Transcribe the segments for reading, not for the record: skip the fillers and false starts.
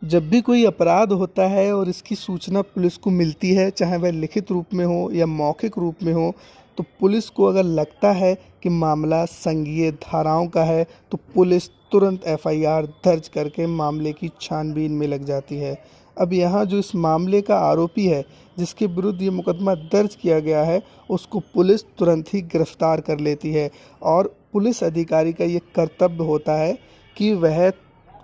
जब भी कोई अपराध होता है और इसकी सूचना पुलिस को मिलती है, चाहे वह लिखित रूप में हो या मौखिक रूप में हो, तो पुलिस को अगर लगता है कि मामला संज्ञेय धाराओं का है, तो पुलिस तुरंत एफआईआर दर्ज करके मामले की छानबीन में लग जाती है। अब यहाँ जो इस मामले का आरोपी है, जिसके विरुद्ध ये मुकदमा दर्ज किया गया है, उसको पुलिस तुरंत ही गिरफ्तार कर लेती है और पुलिस अधिकारी का ये कर्तव्य होता है कि वह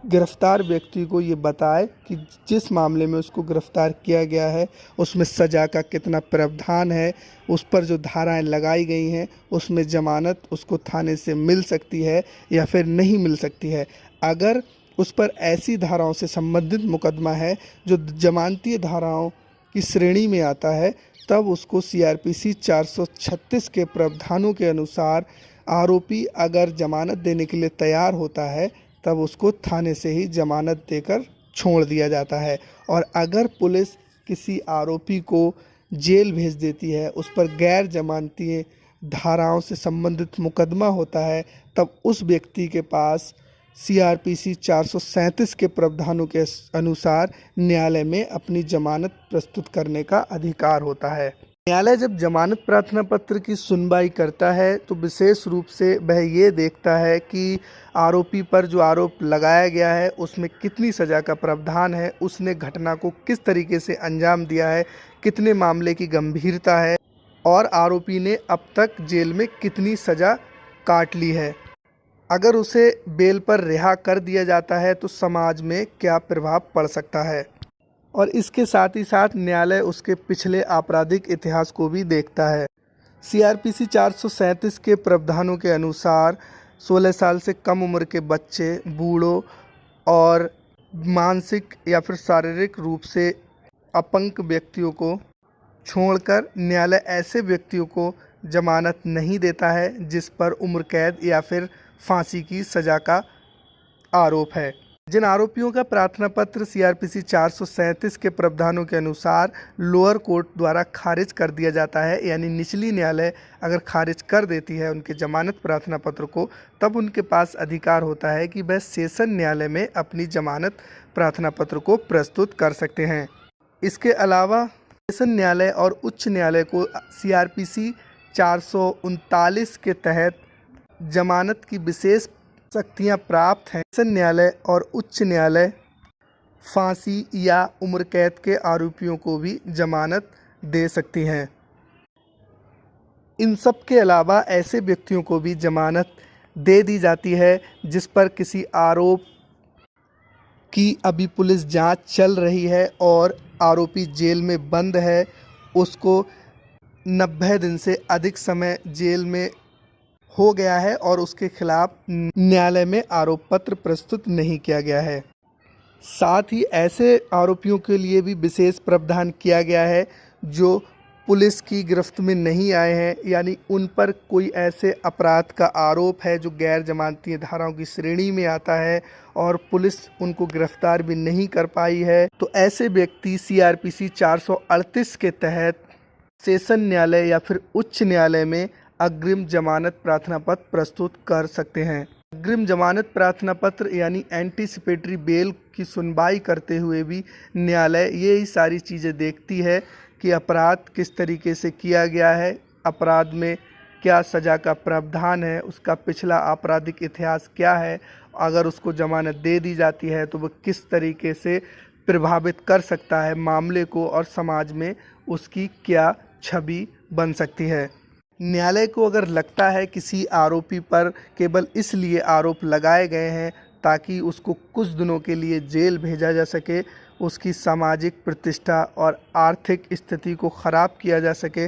गिरफ्तार व्यक्ति को ये बताए कि जिस मामले में उसको गिरफ्तार किया गया है उसमें सज़ा का कितना प्रावधान है, उस पर जो धाराएं लगाई गई हैं उसमें ज़मानत उसको थाने से मिल सकती है या फिर नहीं मिल सकती है। अगर उस पर ऐसी धाराओं से संबंधित मुकदमा है जो जमानती धाराओं की श्रेणी में आता है, तब उसको सीआरपीसी 436 के प्रावधानों के अनुसार आरोपी अगर जमानत देने के लिए तैयार होता है, तब उसको थाने से ही जमानत देकर छोड़ दिया जाता है। और अगर पुलिस किसी आरोपी को जेल भेज देती है, उस पर गैर जमानती धाराओं से संबंधित मुकदमा होता है, तब उस व्यक्ति के पास सीआरपीसी 437 के प्रावधानों के अनुसार न्यायालय में अपनी जमानत प्रस्तुत करने का अधिकार होता है। न्यायालय जब जमानत प्रार्थना पत्र की सुनवाई करता है तो विशेष रूप से वह ये देखता है कि आरोपी पर जो आरोप लगाया गया है उसमें कितनी सज़ा का प्रावधान है, उसने घटना को किस तरीके से अंजाम दिया है, कितने मामले की गंभीरता है और आरोपी ने अब तक जेल में कितनी सज़ा काट ली है। अगर उसे बेल पर रिहा कर दिया जाता है तो समाज में क्या प्रभाव पड़ सकता है। और इसके साथ ही साथ न्यायालय उसके पिछले आपराधिक इतिहास को भी देखता है। सीआरपीसी 437 के प्रावधानों के अनुसार 16 साल से कम उम्र के बच्चे, बूढ़ों और मानसिक या फिर शारीरिक रूप से अपंग व्यक्तियों को छोड़कर न्यायालय ऐसे व्यक्तियों को जमानत नहीं देता है जिस पर उम्र कैद या फिर फांसी की सज़ा का आरोप है। जिन आरोपियों का प्रार्थना पत्र सीआरपीसी 437 के प्रावधानों के अनुसार लोअर कोर्ट द्वारा खारिज कर दिया जाता है, यानी निचली न्यायालय अगर खारिज कर देती है उनके जमानत प्रार्थना पत्र को, तब उनके पास अधिकार होता है कि वह सेशन न्यायालय में अपनी जमानत प्रार्थना पत्र को प्रस्तुत कर सकते हैं। इसके अलावा सेशन न्यायालय और उच्च न्यायालय को सीआरपीसी 439 के तहत जमानत की विशेष शक्तियाँ प्राप्त हैं। सेशन न्यायालय और उच्च न्यायालय फांसी या उम्र कैद के आरोपियों को भी जमानत दे सकती हैं। इन सब के अलावा ऐसे व्यक्तियों को भी जमानत दे दी जाती है जिस पर किसी आरोप की अभी पुलिस जांच चल रही है और आरोपी जेल में बंद है, उसको 90 दिन से अधिक समय जेल में हो गया है और उसके खिलाफ न्यायालय में आरोप पत्र प्रस्तुत नहीं किया गया है। साथ ही ऐसे आरोपियों के लिए भी विशेष प्रावधान किया गया है जो पुलिस की गिरफ्त में नहीं आए हैं, यानी उन पर कोई ऐसे अपराध का आरोप है जो गैर जमानती धाराओं की श्रेणी में आता है और पुलिस उनको गिरफ्तार भी नहीं कर पाई है, तो ऐसे व्यक्ति सीआरपीसी 438 के तहत सेशन न्यायालय या फिर उच्च न्यायालय में अग्रिम जमानत प्रार्थना पत्र प्रस्तुत कर सकते हैं। अग्रिम जमानत प्रार्थना पत्र यानी एंटीसिपेटरी बेल की सुनवाई करते हुए भी न्यायालय ये ही सारी चीज़ें देखती है कि अपराध किस तरीके से किया गया है, अपराध में क्या सज़ा का प्रावधान है, उसका पिछला आपराधिक इतिहास क्या है, अगर उसको जमानत दे दी जाती है तो वह किस तरीके से प्रभावित कर सकता है मामले को और समाज में उसकी क्या छवि बन सकती है। न्यायालय को अगर लगता है किसी आरोपी पर केवल इसलिए आरोप लगाए गए हैं ताकि उसको कुछ दिनों के लिए जेल भेजा जा सके, उसकी सामाजिक प्रतिष्ठा और आर्थिक स्थिति को ख़राब किया जा सके,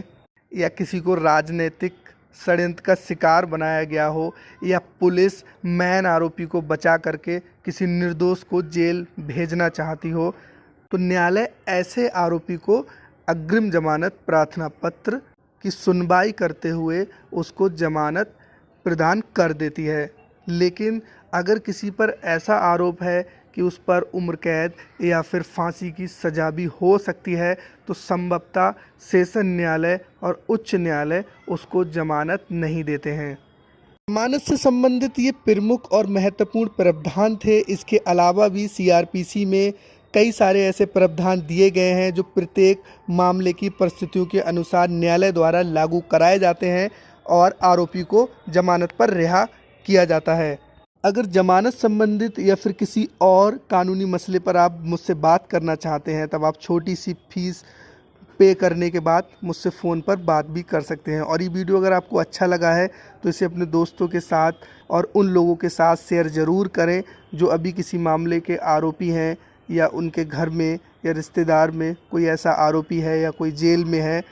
या किसी को राजनीतिक षड्यंत्र का शिकार बनाया गया हो, या पुलिस मैन आरोपी को बचा करके किसी निर्दोष को जेल भेजना चाहती हो, तो न्यायालय ऐसे आरोपी को अग्रिम जमानत प्रार्थना पत्र की सुनवाई करते हुए उसको जमानत प्रदान कर देती है। लेकिन अगर किसी पर ऐसा आरोप है कि उस पर उम्र कैद या फिर फांसी की सज़ा भी हो सकती है, तो संभवतः सेशन न्यायालय और उच्च न्यायालय उसको जमानत नहीं देते हैं। जमानत से संबंधित ये प्रमुख और महत्वपूर्ण प्रावधान थे। इसके अलावा भी सीआरपीसी में कई सारे ऐसे प्रावधान दिए गए हैं जो प्रत्येक मामले की परिस्थितियों के अनुसार न्यायालय द्वारा लागू कराए जाते हैं और आरोपी को जमानत पर रिहा किया जाता है। अगर जमानत संबंधित या फिर किसी और कानूनी मसले पर आप मुझसे बात करना चाहते हैं, तब आप छोटी सी फीस पे करने के बाद मुझसे फ़ोन पर बात भी कर सकते हैं। और ये वीडियो अगर आपको अच्छा लगा है तो इसे अपने दोस्तों के साथ और उन लोगों के साथ शेयर ज़रूर करें जो अभी किसी मामले के आरोपी हैं, या उनके घर में या रिश्तेदार में कोई ऐसा आरोपी है या कोई जेल में है